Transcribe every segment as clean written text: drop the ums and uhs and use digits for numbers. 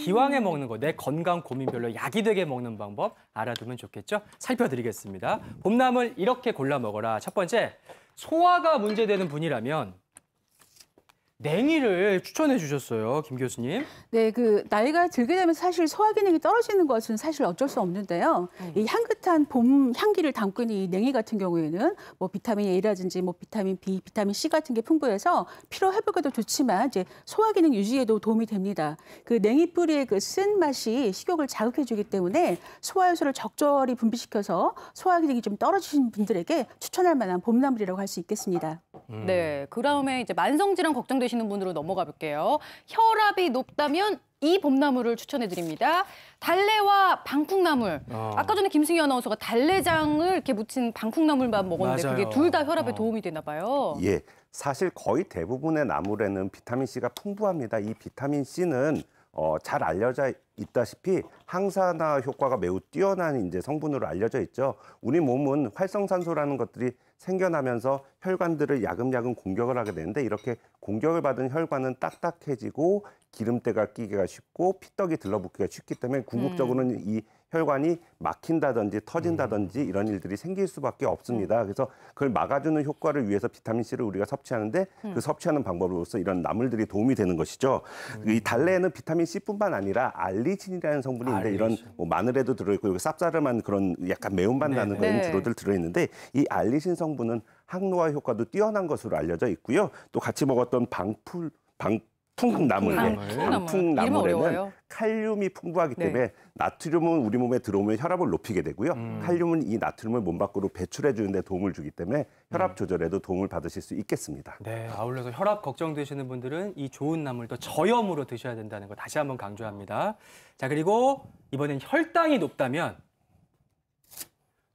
기왕에 먹는 거, 내 건강 고민별로 약이 되게 먹는 방법 알아두면 좋겠죠? 살펴드리겠습니다. 봄나물 이렇게 골라 먹어라. 첫 번째, 소화가 문제되는 분이라면 냉이를 추천해 주셨어요, 김 교수님. 네, 나이가 들게 되면 사실 소화 기능이 떨어지는 것은 사실 어쩔 수 없는데요. 이 향긋한 봄 향기를 담고 있는 이 냉이 같은 경우에는 뭐 비타민 A라든지 뭐 비타민 B, 비타민 C 같은 게 풍부해서 피로 회복에도 좋지만 이제 소화 기능 유지에도 도움이 됩니다. 그 냉이 뿌리의 그 쓴 맛이 식욕을 자극해 주기 때문에 소화 효소를 적절히 분비시켜서 소화 기능이 좀 떨어지신 분들에게 추천할 만한 봄나물이라고 할 수 있겠습니다. 네, 그다음에 이제 만성질환 걱정되시는 분으로 넘어가 볼게요. 혈압이 높다면 이 봄나물을 추천해 드립니다. 달래와 방풍나물. 아까 전에 김승희 아나운서가 달래장을 이렇게 무친 방풍나물만 먹었는데 맞아요. 그게 둘 다 혈압에 도움이 되나 봐요. 예, 사실 거의 대부분의 나물에는 비타민 C가 풍부합니다. 이 비타민 C는 잘 알려져 있다시피 항산화 효과가 매우 뛰어난 이제 성분으로 알려져 있죠. 우리 몸은 활성산소라는 것들이 생겨나면서 혈관들을 야금야금 공격을 하게 되는데 이렇게 공격을 받은 혈관은 딱딱해지고 기름때가 끼기가 쉽고 피떡이 들러붙기가 쉽기 때문에 궁극적으로는 이 혈관이 막힌다든지 터진다든지 이런 일들이 생길 수밖에 없습니다. 그래서 그걸 막아주는 효과를 위해서 비타민 C를 우리가 섭취하는데 그 섭취하는 방법으로서 이런 나물들이 도움이 되는 것이죠. 이 달래에는 비타민 C뿐만 아니라 알리신이라는 성분이 있는데 이런 뭐 마늘에도 들어있고 여기 쌉싸름한 그런 약간 매운맛 나는 그런 주로들 들어있는데 이 알리신 성분은 항노화 효과도 뛰어난 것으로 알려져 있고요. 또 같이 먹었던 방풍나물에는 칼륨이 풍부하기 때문에 나트륨은 우리 몸에 들어오면 혈압을 높이게 되고요. 칼륨은 이 나트륨을 몸 밖으로 배출해 주는 데 도움을 주기 때문에 혈압 조절에도 도움을 받으실 수 있겠습니다. 네, 아울러서 혈압 걱정되시는 분들은 이 좋은 나물도 저염으로 드셔야 된다는 거 다시 한번 강조합니다. 자, 그리고 이번엔 혈당이 높다면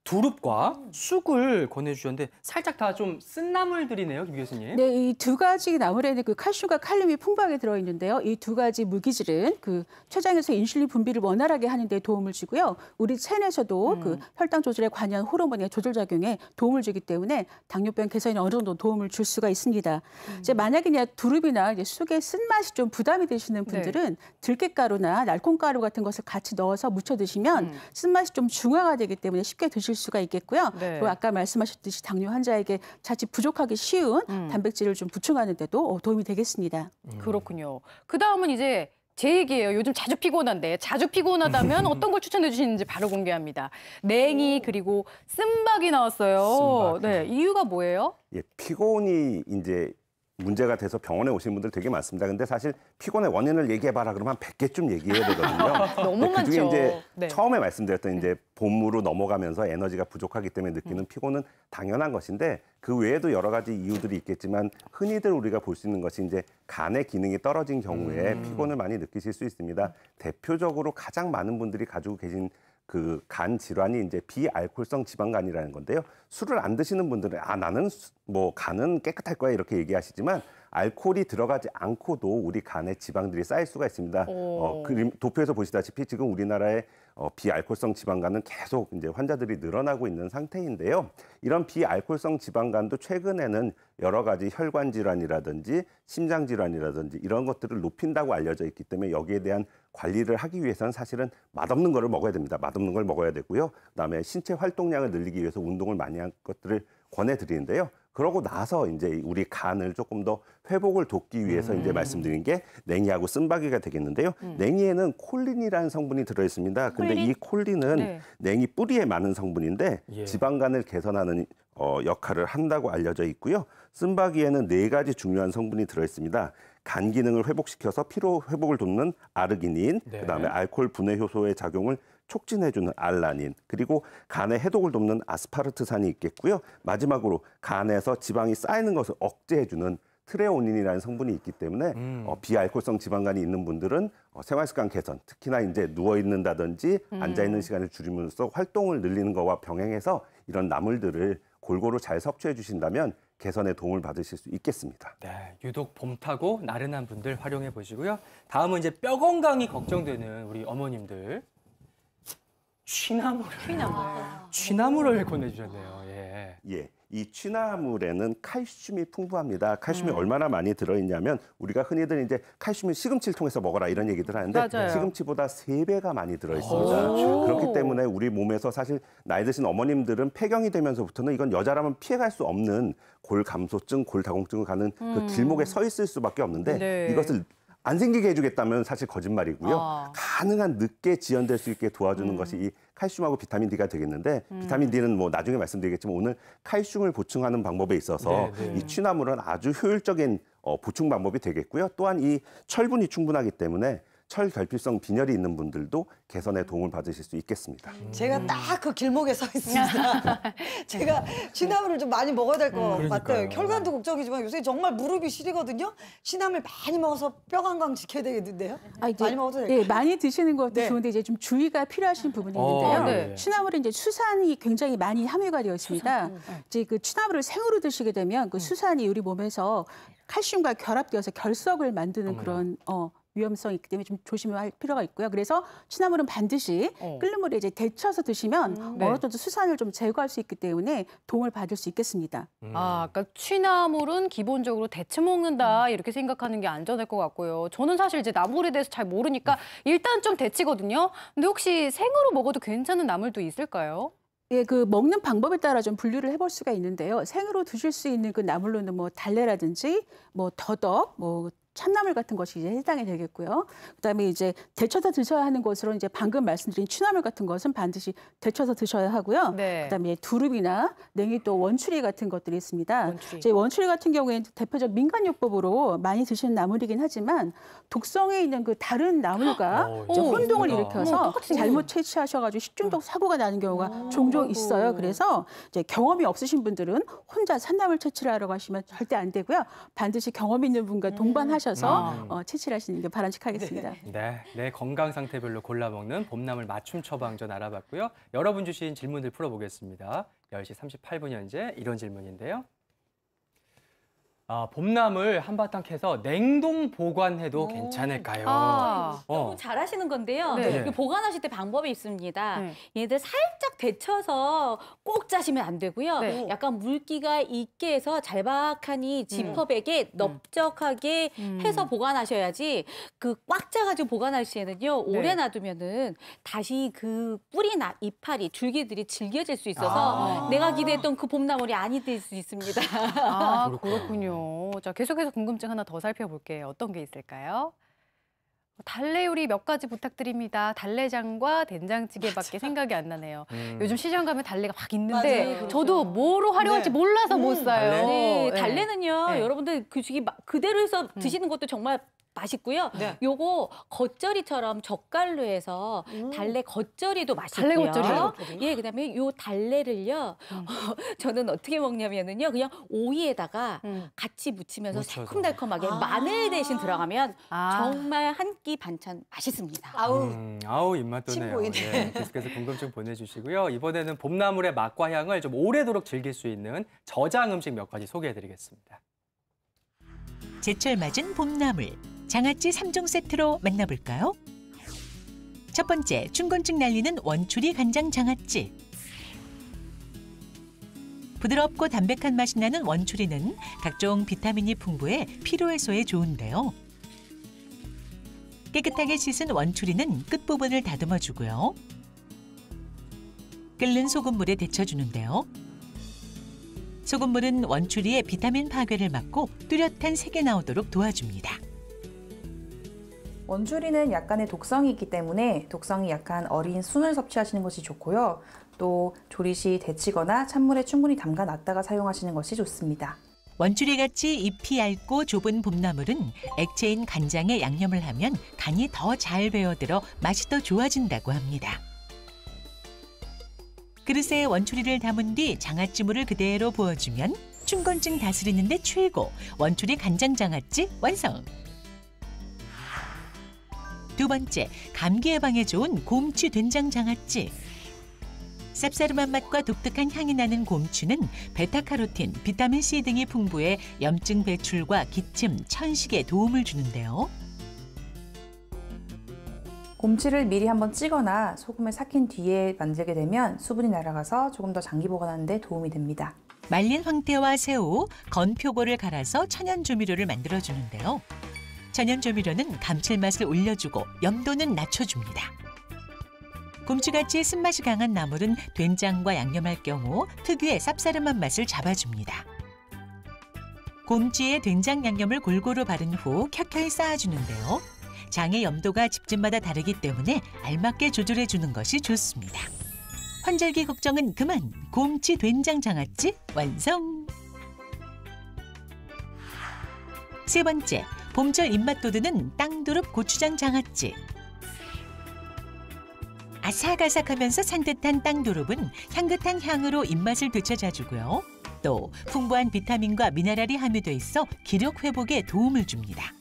두릅과 쑥을 권해주셨는데 살짝 다 좀 쓴 나물들이네요, 김 교수님. 네, 이 두 가지 나물에는 그 칼슘과 칼륨이 풍부하게 들어있는데요. 이 두 가지 물기질은 그 췌장에서 인슐린 분비를 원활하게 하는 데 도움을 주고요. 우리 체내에서도 그 혈당 조절에 관여한 호르몬의 조절 작용에 도움을 주기 때문에 당뇨병 개선에 어느 정도 도움을 줄 수가 있습니다. 이제 만약에 그냥 두릅이나 이제 쑥의 쓴맛이 좀 부담이 되시는 분들은 들깨가루나 날콩가루 같은 것을 같이 넣어서 무쳐 드시면 쓴맛이 좀 중화가 되기 때문에 쉽게 드실 수가 있겠고요. 그리고 아까 말씀하셨듯이 당뇨 환자에게 자칫 부족하기 쉬운 단백질을 좀 보충하는 데도 도움이 되겠습니다. 그렇군요. 그다음은 이제 제 얘기예요. 요즘 자주 피곤한데 자주 피곤하다면 어떤 걸 추천해 주시는지 바로 공개합니다. 냉이 그리고 쓴박이 나왔어요. 네, 이유가 뭐예요? 예, 피곤이 이제 문제가 돼서 병원에 오신 분들 되게 많습니다. 근데 사실 피곤의 원인을 얘기해봐라 그러면 한 100개쯤 얘기해야 되거든요. 너무 많죠. 그중에 이제 처음에 말씀드렸던 이제 봄으로 넘어가면서 에너지가 부족하기 때문에 느끼는 피곤은 당연한 것인데 그 외에도 여러 가지 이유들이 있겠지만 흔히들 우리가 볼 수 있는 것이 이제 간의 기능이 떨어진 경우에 피곤을 많이 느끼실 수 있습니다. 대표적으로 가장 많은 분들이 가지고 계신 그 간 질환이 이제 비알코올성 지방간이라는 건데요. 술을 안 드시는 분들은 나는 뭐 간은 깨끗할 거야 이렇게 얘기하시지만 알코올이 들어가지 않고도 우리 간에 지방들이 쌓일 수가 있습니다. 도표에서 보시다시피 지금 우리나라의 비알코올성 지방간은 계속 이제 환자들이 늘어나고 있는 상태인데요. 이런 비알코올성 지방간도 최근에는 여러 가지 혈관 질환이라든지 심장 질환이라든지 이런 것들을 높인다고 알려져 있기 때문에 여기에 대한 관리를 하기 위해서는 사실은 맛없는 거를 먹어야 됩니다. 맛없는 걸 먹어야 되고요. 그다음에 신체 활동량을 늘리기 위해서 운동을 많이 한 것들을 권해드리는데요. 그러고 나서 이제 우리 간을 조금 더 회복을 돕기 위해서 이제 말씀드린 게 냉이하고 쓴바귀가 되겠는데요. 냉이에는 콜린이라는 성분이 들어있습니다. 근데 이 콜린은 냉이 뿌리에 많은 성분인데 지방간을 개선하는 역할을 한다고 알려져 있고요. 쓴바귀에는 4가지 중요한 성분이 들어있습니다. 간 기능을 회복시켜서 피로 회복을 돕는 아르기닌, 그다음에 알코올 분해 효소의 작용을 촉진해주는 알라닌, 그리고 간의 해독을 돕는 아스파르트산이 있겠고요. 마지막으로 간에서 지방이 쌓이는 것을 억제해주는 트레오닌이라는 성분이 있기 때문에 비알코올성 지방간이 있는 분들은 생활습관 개선, 특히나 이제 누워 있는다든지 앉아 있는 시간을 줄임으로써 활동을 늘리는 것과 병행해서 이런 나물들을 골고루 잘 섭취해 주신다면 개선에 도움을 받으실 수 있겠습니다. 네, 유독 봄 타고 나른한 분들 활용해 보시고요. 다음은 이제 뼈 건강이 걱정되는 우리 어머님들. 취나물을 권해주셨네요. 예. 예, 이 취나물에는 칼슘이 풍부합니다. 칼슘이 음. 얼마나 많이 들어있냐면 우리가 흔히들 이제 칼슘을 시금치를 통해서 먹어라 이런 얘기들 하는데 맞아요. 시금치보다 3배가 많이 들어있습니다. 오. 그렇기 때문에 우리 몸에서 사실 나이 드신 어머님들은 폐경이 되면서부터는 이건 여자라면 피해갈 수 없는 골감소증, 골다공증을 가는 그 길목에 서 있을 수밖에 없는데 네. 이것을 안 생기게 해주겠다면 사실 거짓말이고요. 아. 가능한 늦게 지연될 수 있게 도와주는 것이 이 칼슘하고 비타민 D가 되겠는데 비타민 D는 뭐 나중에 말씀드리겠지만 오늘 칼슘을 보충하는 방법에 있어서 네, 네. 이 취나물은 아주 효율적인 보충 방법이 되겠고요. 또한 이 철분이 충분하기 때문에 철결핍성 빈혈이 있는 분들도 개선에 도움을 받으실 수 있겠습니다. 제가 딱 그 길목에 서 있습니다. 제가 취나물을 좀 많이 먹어야 될 것 그러니까요. 같아요. 혈관도 걱정이지만 요새 정말 무릎이 시리거든요. 취나물 많이 먹어서 뼈 건강 지켜야 되겠는데요. 많이 먹어도 될까요? 네, 많이 드시는 것도 네. 좋은데 이제 좀 주의가 필요하신 부분이 있는데요. 네. 취나물은 이제 수산이 굉장히 많이 함유가 되어 있습니다. 이제 그 취나물을 생으로 드시게 되면 그 수산이 우리 몸에서 칼슘과 결합되어서 결석을 만드는 그런 위험성이 있기 때문에 좀 조심할 필요가 있고요. 그래서 취나물은 반드시 끓는 물에 이제 데쳐서 드시면 네. 어느 정도 수산을 좀 제거할 수 있기 때문에 도움을 받을 수 있겠습니다. 아, 그러니까 취나물은 기본적으로 데쳐 먹는다 이렇게 생각하는 게 안전할 것 같고요. 저는 사실 이제 나물에 대해서 잘 모르니까 일단 좀 데치거든요. 근데 혹시 생으로 먹어도 괜찮은 나물도 있을까요? 예, 그 먹는 방법에 따라 좀 분류를 해볼 수가 있는데요. 생으로 드실 수 있는 그 나물로는 뭐 달래라든지 뭐 더덕, 뭐 참나물 같은 것이 이제 해당이 되겠고요. 그다음에 이제 데쳐서 드셔야 하는 것으로 이제 방금 말씀드린 취나물 같은 것은 반드시 데쳐서 드셔야 하고요. 네. 그다음에 두릅이나 냉이또 원추리 같은 것들이 있습니다. 원추리. 이제 원추리 같은 경우에는 대표적 민간요법으로 많이 드시는 나물이긴 하지만 독성에 있는 그 다른 나물과 이제 오, 혼동을 있구나. 일으켜서 똑같이 잘못 채취하셔가지고 식중독 사고가 나는 경우가 종종 있어요. 그래서 이제 경험이 없으신 분들은 혼자 산나물 채취를 하러 가시면 절대 안 되고요. 반드시 경험 있는 분과 동반하셔서 채취를 하시는 게 바람직하겠습니다. 네, 내 건강 상태별로 골라 먹는 봄나물 맞춤 처방전 알아봤고요. 여러분 주신 질문들 풀어보겠습니다. 10시 38분 현재 이런 질문인데요. 봄나물 한바탕 캐서 냉동 보관해도 괜찮을까요? 아. 너무 잘하시는 건데요. 네. 이거 보관하실 때 방법이 있습니다. 네. 얘들 살짝 데쳐서 꼭 짜시면 안 되고요. 네. 약간 물기가 있게 해서 잘박하니 지퍼백에 넓적하게 해서 보관하셔야지 그 꽉 짜가지고 보관할 시에는요. 네. 오래 놔두면은 다시 그 뿌리나 이파리, 줄기들이 질겨질 수 있어서 내가 기대했던 그 봄나물이 아니 될 수 있습니다. 아, 그렇군요. 자, 계속해서 궁금증 하나 더 살펴볼게요. 어떤 게 있을까요? 달래 요리 몇 가지 부탁드립니다. 달래장과 된장찌개밖에 생각이 안 나네요. 요즘 시장 가면 달래가 막 있는데 맞아요. 그렇죠. 저도 뭐로 활용할지 네. 몰라서 못 사요. 달래? 네, 네. 달래는요. 네. 여러분들 그대로 해서 드시는 것도 정말 맛있고요. 네. 요거 겉절이처럼 젓갈로 해서 달래 겉절이도 맛있고요. 달래 겉절이요? 예, 그다음에 요 달래를요. 저는 어떻게 먹냐면은요. 그냥 오이에다가 같이 무치면서 무쳐서. 새콤달콤하게 마늘 대신 들어가면 아. 정말 한 끼 반찬 맛있습니다. 아우 입맛 침 도네요. 보이네. 네, 계속해서 궁금증 보내주시고요. 이번에는 봄나물의 맛과 향을 좀 오래도록 즐길 수 있는 저장 음식 몇 가지 소개해드리겠습니다. 제철 맞은 봄나물, 장아찌 3종 세트로 만나볼까요? 첫 번째, 춘곤증 날리는 원추리 간장 장아찌. 부드럽고 담백한 맛이 나는 원추리는 각종 비타민이 풍부해 피로 해소에 좋은데요. 깨끗하게 씻은 원추리는 끝부분을 다듬어주고요. 끓는 소금물에 데쳐주는데요. 소금물은 원추리의 비타민 파괴를 막고 뚜렷한 색이 나오도록 도와줍니다. 원추리는 약간의 독성이 있기 때문에 독성이 약한 어린 순을 섭취하시는 것이 좋고요. 또 조리 시 데치거나 찬물에 충분히 담가 놨다가 사용하시는 것이 좋습니다. 원추리같이 잎이 얇고 좁은 봄나물은 액체인 간장에 양념을 하면 간이 더 잘 배어들어 맛이 더 좋아진다고 합니다. 그릇에 원추리를 담은 뒤 장아찌물을 그대로 부어주면 춘곤증 다스리는 데 최고 원추리 간장 장아찌 완성! 두 번째, 감기 예방에 좋은 곰취 된장 장아찌. 쌉싸름한 맛과 독특한 향이 나는 곰취는 베타카로틴, 비타민C 등이 풍부해 염증 배출과 기침, 천식에 도움을 주는데요. 곰치를 미리 한번 찌거나 소금에 삭힌 뒤에 만들게 되면 수분이 날아가서 조금 더 장기 보관하는 데 도움이 됩니다. 말린 황태와 새우, 건표고를 갈아서 천연 조미료를 만들어주는데요. 천연 조미료는 감칠맛을 올려주고 염도는 낮춰줍니다. 곰치같이 쓴맛이 강한 나물은 된장과 양념할 경우 특유의 쌉싸름한 맛을 잡아줍니다. 곰치에 된장 양념을 골고루 바른 후 켜켜이 쌓아주는데요. 장의 염도가 집집마다 다르기 때문에 알맞게 조절해주는 것이 좋습니다. 환절기 걱정은 그만! 곰치 된장 장아찌 완성! 세 번째, 봄철 입맛 돋우는 땅두릅 고추장 장아찌. 아삭아삭하면서 산뜻한 땅두릅은 향긋한 향으로 입맛을 되찾아주고요. 또 풍부한 비타민과 미네랄이 함유돼 있어 기력 회복에 도움을 줍니다.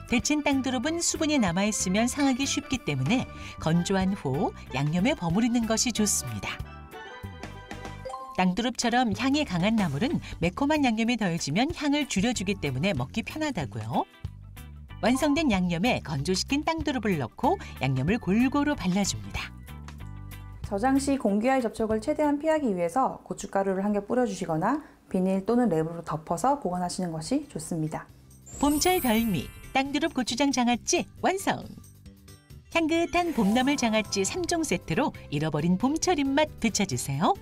데친 땅두릅은 수분이 남아있으면 상하기 쉽기 때문에 건조한 후 양념에 버무리는 것이 좋습니다. 땅두릅처럼 향이 강한 나물은 매콤한 양념이 더해지면 향을 줄여주기 때문에 먹기 편하다고요. 완성된 양념에 건조시킨 땅두릅을 넣고 양념을 골고루 발라줍니다. 저장 시 공기와의 접촉을 최대한 피하기 위해서 고춧가루를 한 개 뿌려주시거나 비닐 또는 랩으로 덮어서 보관하시는 것이 좋습니다. 봄철 별미 땅두릅 고추장 장아찌 완성! 향긋한 봄나물 장아찌 3종 세트로 잃어버린 봄철 입맛 되찾으세요.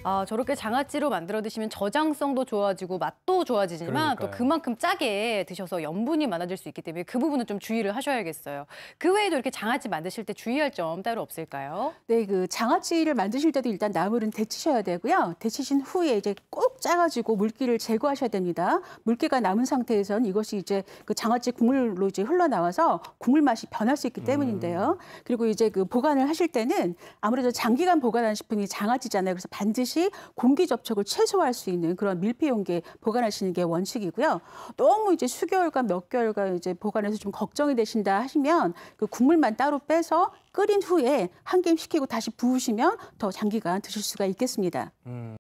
아, 저렇게 장아찌로 만들어 드시면 저장성도 좋아지고 맛도 좋아지지만 또 그러니까요. 그만큼 짜게 드셔서 염분이 많아질 수 있기 때문에 그 부분은 좀 주의를 하셔야겠어요. 그 외에도 이렇게 장아찌 만드실 때 주의할 점 따로 없을까요? 네, 그 장아찌를 만드실 때도 일단 나물은 데치셔야 되고요. 데치신 후에 이제 꼭 짜가지고 물기를 제거하셔야 됩니다. 물기가 남은 상태에선 이것이 이제 그 장아찌 국물로 이제 흘러나와서 국물 맛이 변할 수 있기 때문인데요. 그리고 이제 그 보관을 하실 때는 아무래도 장기간 보관하는 식품이 장아찌잖아요. 그래서 반드시 공기 접촉을 최소화할 수 있는 그런 밀폐 용기에 보관하시는 게 원칙이고요. 너무 이제 수개월간 몇 개월간 이제 보관해서 좀 걱정이 되신다 하시면 그 국물만 따로 빼서 끓인 후에 한 김 식히고 다시 부으시면 더 장기간 드실 수가 있겠습니다.